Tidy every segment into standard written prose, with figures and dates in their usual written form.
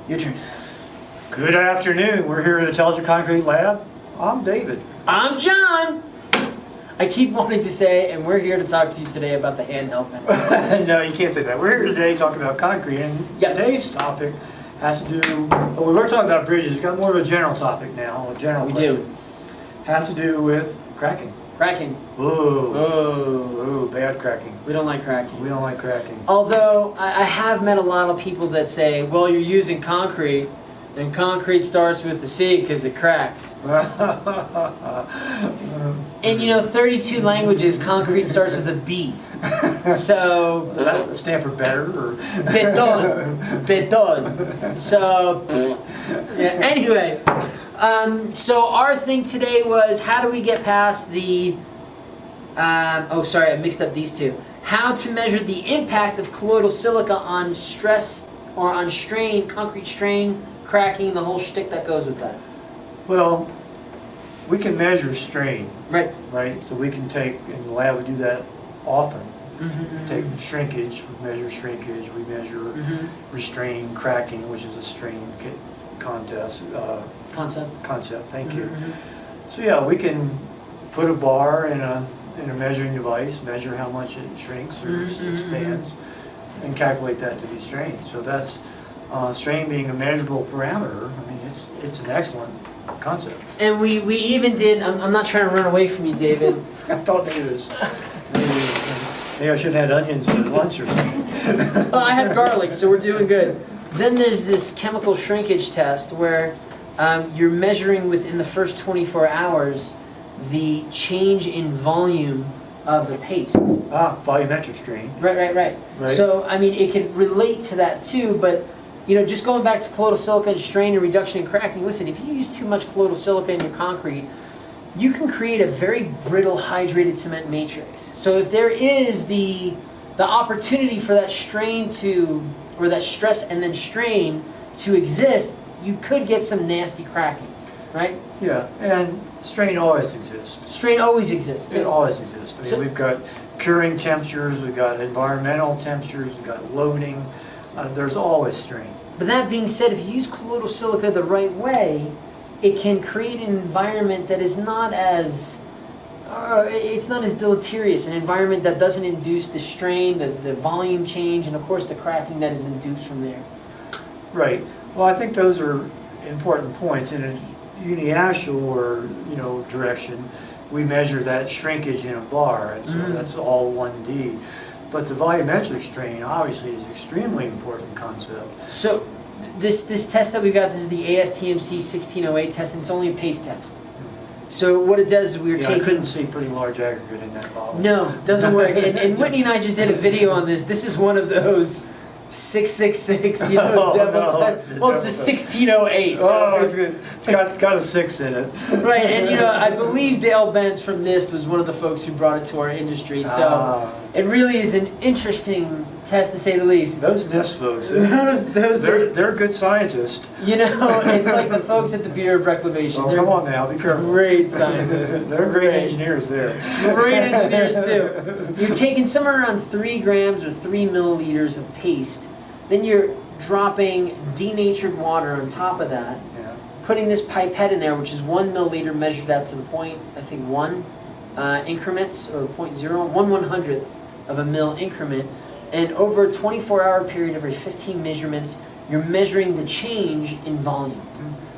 Your turn. Good afternoon. We're here at the Intelligent Concrete Lab. I'm David. I'm John. I keep wanting to say, and we're here to talk to you today about the handheld pen. No, you can't say that. We're here today talking about concrete, and today's topic has to do, well, we were talking about bridges. We've got more of a general topic now, a general question. Has to do with cracking. Cracking. Ooh, bad cracking. We don't like cracking. We don't like cracking. Although, I have met a lot of people that say, well, you're using concrete, and concrete starts with the C because it cracks. In 32 languages, concrete starts with a B. So does that stand for better or beton. So yeah, anyway, so our thing today was how do we get past the oh sorry, I mixed up these two. How to measure the impact of colloidal silica on stress or on strain, concrete strain, cracking, the whole shtick that goes with that. Well, we can measure strain. Right. Right? So we can take, in the lab we do that often. Mm-hmm, Take shrinkage, we measure shrinkage, we measure restrain, cracking, which is a strain concept, thank you. So yeah, we can put a bar in a measuring device, measure how much it shrinks or expands, and calculate that to be strain. So that's strain being a measurable parameter. I mean, it's an excellent concept. And we even did, I'm not trying to run away from you, David. I thought maybe I should have had onions for lunch or something. Well, I had garlic, so we're doing good. Then there's this chemical shrinkage test where you're measuring within the first 24 hours the change in volume of the paste. Volumetric strain. Right. So, I mean, it can relate to that too, but just going back to colloidal silica and strain and reduction and cracking, listen, if you use too much colloidal silica in your concrete, you can create a very brittle hydrated cement matrix. So if there is the opportunity for that strain or that stress and then strain to exist, you could get some nasty cracking, right? Yeah, and strain always exists. Strain always exists. It always exists. I mean, we've got curing temperatures, we've got environmental temperatures, we've got loading. There's always strain. But that being said, if you use colloidal silica the right way, it can create an environment that is not as deleterious, an environment that doesn't induce the strain, the volume change, and of course the cracking that is induced from there. Right. Well, I think those are important points. In a uniaxial direction, we measure that shrinkage in a bar, and so that's all 1D. But the volumetric strain obviously is an extremely important concept. So this test that we got, this is the ASTMC 1608 test, and it's only a paste test. So what it does is we're taking... I couldn't see putting large aggregate in that bottle. No, doesn't work. And Whitney and I just did a video on this. This is one of those 666, devil test. Well, it's the 1608. So it's got a 6 in it. Right, and I believe Dale Bentz from NIST was one of the folks who brought it to our industry. So it really is an interesting test, to say the least. Those NIST folks, they're good scientists. It's like the folks at the Bureau of Reclamation. Oh, come on now, be careful. Great scientists. They're great engineers there. Great engineers too. You're taking somewhere around 3 grams or 3 milliliters of paste. Then you're dropping denatured water on top of that. Yeah. Putting this pipette in there, which is 1 milliliter measured out to the point, I think 1 increments, or 0.01/100th of a mil increment. And over a 24-hour period, every 15 measurements, you're measuring the change in volume.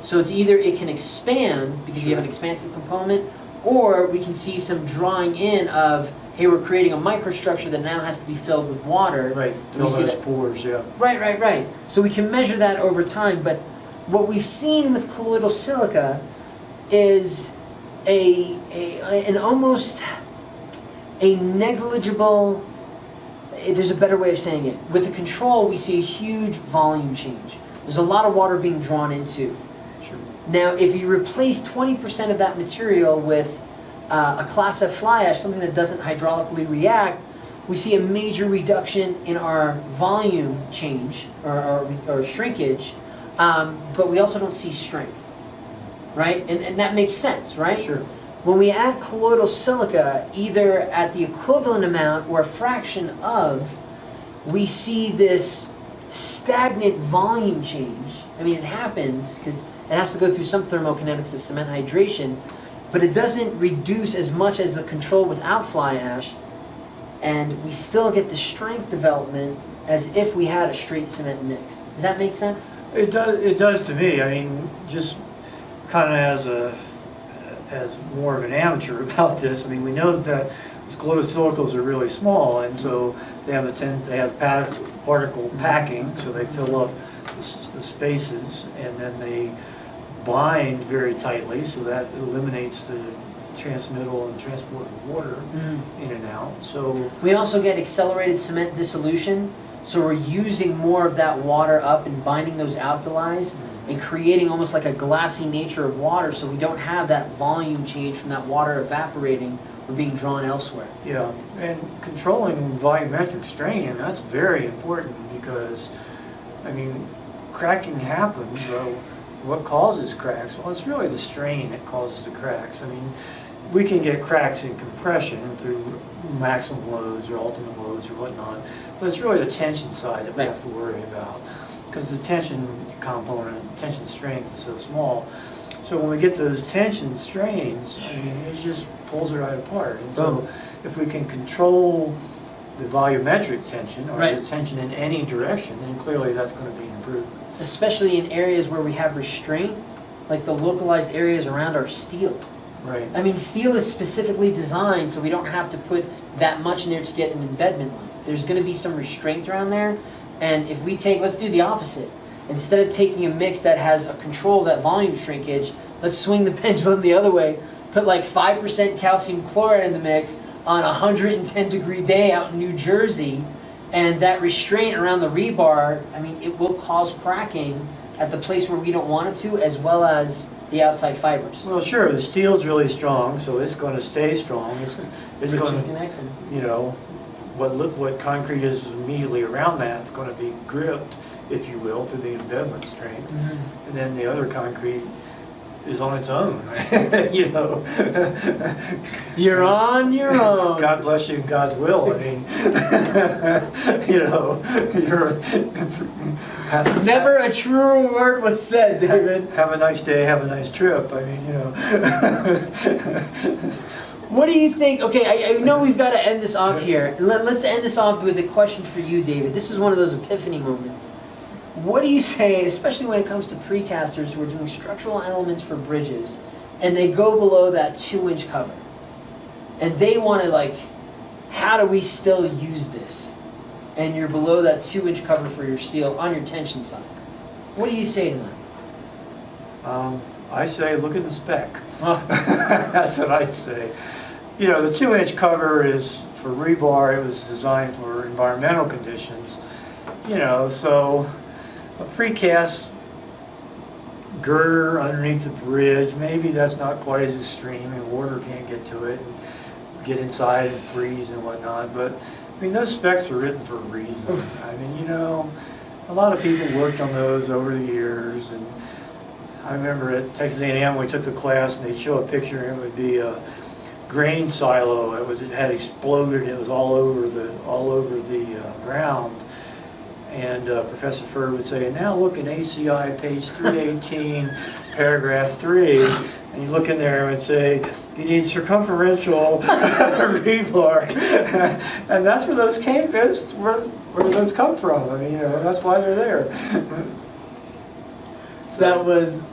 So it's either it can expand, because you have an expansive component, or we can see some drawing in of, hey, we're creating a microstructure that now has to be filled with water. Right, fill those pores, yeah. Right. So we can measure that over time, but what we've seen with colloidal silica is an almost a negligible, there's a better way of saying it. With the control, we see a huge volume change. There's a lot of water being drawn into. Sure. Now, if you replace 20% of that material with a class F fly ash, something that doesn't hydraulically react, we see a major reduction in our volume change or shrinkage, but we also don't see strength, right? And that makes sense, right? Sure. When we add colloidal silica, either at the equivalent amount or a fraction of, we see this stagnant volume change. I mean, it happens because it has to go through some thermokinetics of cement hydration, but it doesn't reduce as much as the control without fly ash, and we still get the strength development as if we had a straight cement mix. Does that make sense? It does to me. I mean, just kind of as more of an amateur about this. I mean, we know that these colloidal silicas are really small, and so they have particle packing, so they fill up the spaces, and then they bind very tightly, so that eliminates the transmittal and transport of water in and out. So we also get accelerated cement dissolution, so we're using more of that water up and binding those alkalis and creating almost like a glassy nature of water, so we don't have that volume change from that water evaporating or being drawn elsewhere. Yeah, and controlling volumetric strain, that's very important because, I mean, cracking happens. So what causes cracks? Well, it's really the strain that causes the cracks. I mean, we can get cracks in compression through maximum loads or ultimate loads or whatnot, but it's really the tension side that we have to worry about because the tension component, tension strength is so small. So when we get those tension strains, I mean, it just pulls it right apart. And so if we can control the volumetric tension or the tension in any direction, then clearly that's going to be an improvement. Especially in areas where we have restraint, like the localized areas around our steel. Right. I mean, steel is specifically designed so we don't have to put that much in there to get an embedment line. There's going to be some restraint around there, and if we take, let's do the opposite. Instead of taking a mix that has a control of that volume shrinkage, let's swing the pendulum the other way. Put like 5% calcium chloride in the mix on a 110-degree day out in New Jersey, and that restraint around the rebar, I mean, it will cause cracking at the place where we don't want it to, as well as the outside fibers. Well, sure, the steel's really strong, so it's going to stay strong. It's going to, you know, what concrete is immediately around that, it's going to be gripped, if you will, through the embedment strength. And then the other concrete is on its own, you know. You're on your own. God bless you, God's will. I mean, you know, never a truer word was said, David. Have a nice day, have a nice trip. I mean, you know. What do you think? Okay, I know we've got to end this off here. Let's end this off with a question for you, David. This is one of those epiphany moments. What do you say, especially when it comes to precasters who are doing structural elements for bridges, and they go below that 2-inch cover, and they want to, like, how do we still use this? And you're below that 2-inch cover for your steel on your tension side. What do you say to them? I say, look at the spec. That's what I say. You know, the 2-inch cover is for rebar. It was designed for environmental conditions. You know, so a precast girder underneath the bridge, maybe that's not quite as extreme and water can't get to it and get inside and freeze and whatnot, but I mean, those specs were written for a reason. I mean, you know, a lot of people worked on those over the years, and I remember at Texas A&M we took the class and they'd show a picture and it would be a grain silo. It had exploded. It was all over the ground. And Professor Furr would say, now look at ACI page 318, paragraph 3. And you look in there and say, you need circumferential rebar. And that's where those came, that's where those come from. I mean, you know, that's why they're there. So.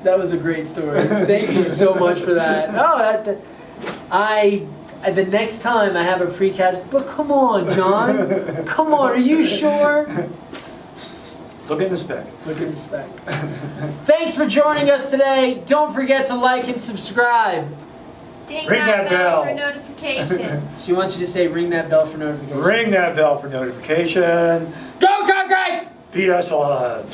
That was a great story. Thank you so much for that. The next time I have a precast, but come on, John. Come on, are you sure? Look in the spec. Look in the spec. Thanks for joining us today. Don't forget to like and subscribe. Ding Ring that bell for notifications. She wants you to say ring that bell for notifications. Ring that bell for notification. Go Concrete! Beat us all.